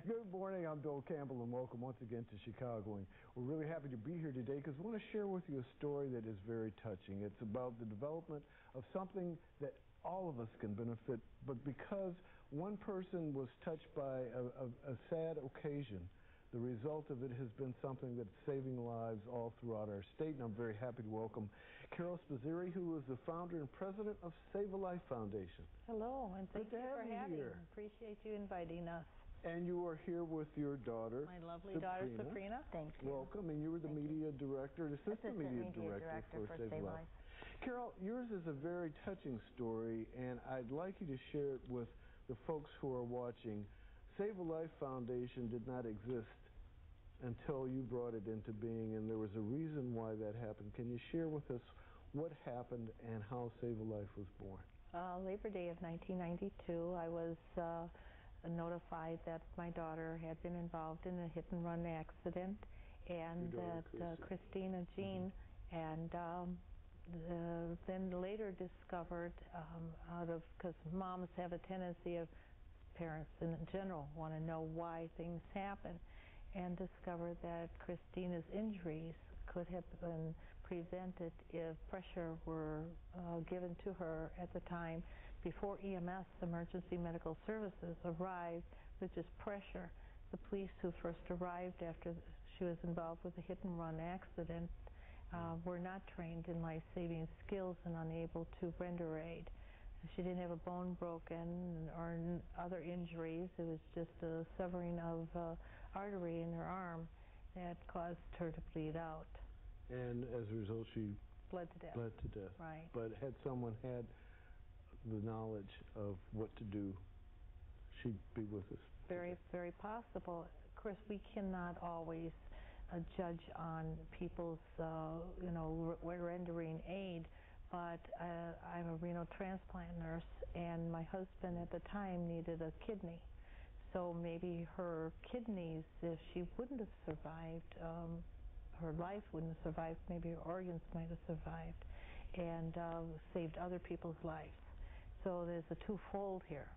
Good morning, I'm Bill Campbell, and welcome once again to Chicago. And we're really happy to be here today because we want to share with you a story that is very touching. It's about the development of something that all of us can benefit, but because one person was touched by a sad occasion, the result of it has been something that's saving lives all throughout our state, and I'm very happy to welcome Carol Spizzirri, who is the founder and president of Save a Life Foundation. Hello, and thank you for having me. Appreciate you inviting us. And you are here with your daughter, my lovely daughter, Sabrina. Thank you. Welcome, and you were the media director, assistant media director for Save a Life. Carol, yours is a very touching story, and I'd like you to share it with the folks who are watching. Save a Life Foundation did not exist until you brought it into being, and there was a reason why that happened. Can you share with us what happened and how Save a Life was born? Labor Day of 1992, I was notified that my daughter had been involved in a hit-and-run accident, and that Christine and Jean, and then later discovered because moms have a tendency of, parents in general want to know why things happen, and discovered that Christina's injuries could have been prevented if pressure were given to her at the time before EMS, Emergency Medical Services, arrived with just pressure. The police who first arrived after she was involved with a hit-and-run accident were not trained in life-saving skills and unable to render aid. She didn't have a bone broken or other injuries. It was just a severing of artery in her arm that caused her to bleed out. And as a result, she bled to death. Bled to death. Right. But had someone had the knowledge of what to do, she'd be with us. Very, very possible. Of course, we cannot always judge on people's, rendering aid. But I'm a renal transplant nurse, and my husband at the time needed a kidney. So maybe her kidneys, if she wouldn't have survived, her life wouldn't have survived, maybe her organs might have survived and saved other people's lives. So there's a twofold here.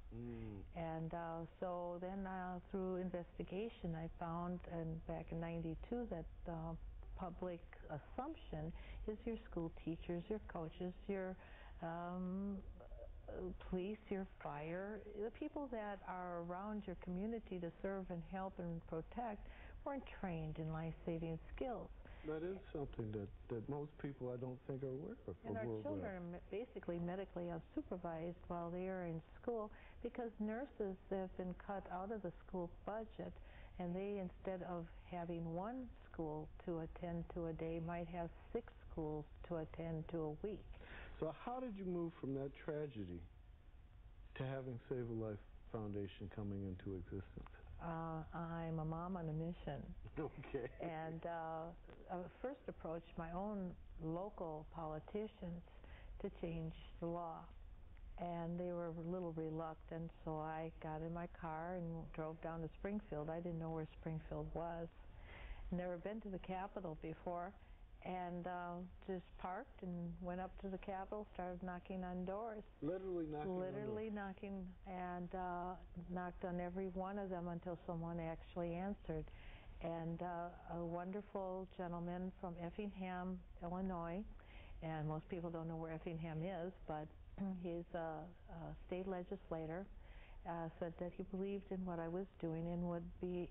And so then through investigation I found, and back in '92, that public assumption is your school teachers, your coaches, your police, your fire, the people that are around your community to serve and help and protect weren't trained in life-saving skills. That is something that most people, I don't think, are aware of. And our children are basically medically unsupervised while they are in school because nurses have been cut out of the school budget, and they, instead of having one school to attend to a day, might have 6 schools to attend to a week. So how did you move from that tragedy to having Save a Life Foundation coming into existence? I'm a mom on a mission. Okay. And I first approached my own local politicians to change the law. And they were a little reluctant, so I got in my car and drove down to Springfield. I didn't know where Springfield was. Never been to the Capitol before. And just parked and went up to the Capitol, started knocking on doors. Literally knocking Literally knocking, and knocked on every one of them until someone actually answered. And a wonderful gentleman from Effingham, Illinois, and most people don't know where Effingham is, but he's a state legislator, said that he believed in what I was doing and would be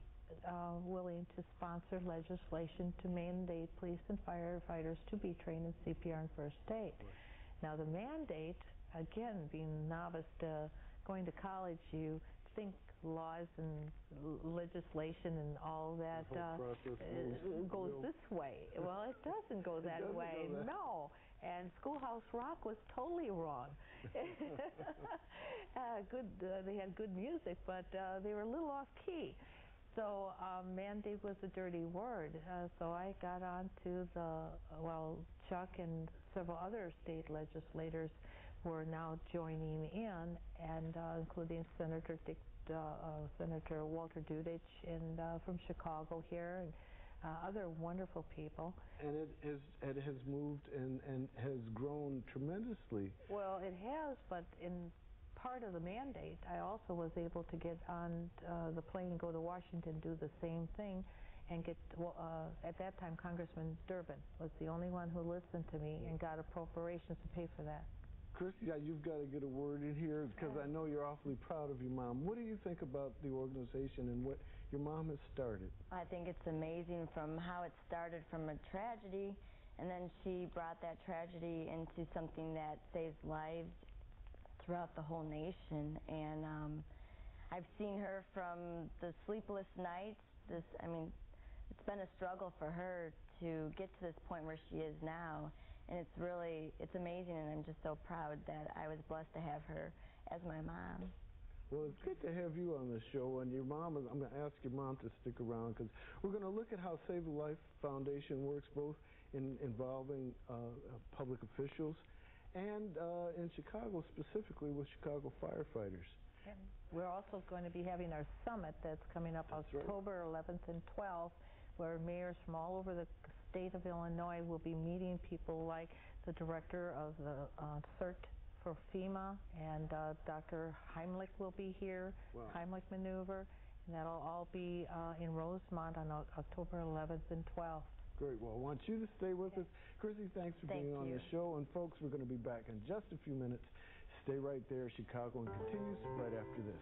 willing to sponsor legislation to mandate police and firefighters to be trained in CPR and first aid. Right. Now the mandate, again, being novice to going to college, you think laws and legislation and all that goes this way. Well, it doesn't go that way. No. And Schoolhouse Rock was totally wrong. They had good music, but they were a little off key. So mandate was a dirty word. So I got on to Chuck and several other state legislators were now joining in, and including Senator Walter Dudich and from Chicago here, and other wonderful people. And it has moved and has grown tremendously. Well, it has, but in part of the mandate, I also was able to get on the plane and go to Washington, do the same thing, and get, at that time, Congressman Durbin was the only one who listened to me and got appropriations to pay for that. Christy, you've got to get a word in here because I know you're awfully proud of your mom. What do you think about the organization and what your mom has started? I think it's amazing from how it started from a tragedy, and then she brought that tragedy into something that saves lives throughout the whole nation. And I've seen her from the sleepless nights. It's been a struggle for her to get to this point where she is now. And it's amazing, and I'm just so proud that I was blessed to have her as my mom. Well, it's good to have you on the show, and your mom, I'm going to ask your mom to stick around because we're going to look at how Save the Life Foundation works, both in involving public officials and in Chicago, specifically with Chicago firefighters. And we're also going to be having our summit that's coming up October 11th and 12th, where mayors from all over the state of Illinois will be meeting people like the director of the CERT for FEMA, and Dr. Heimlich will be here, Heimlich Maneuver, and that'll all be in Rosemont on October 11th and 12th. Great. Well, I want you to stay with us. Chrissy, thanks for being on the show. And folks, we're going to be back in just a few minutes. Stay right there. Chicago and continues right after this.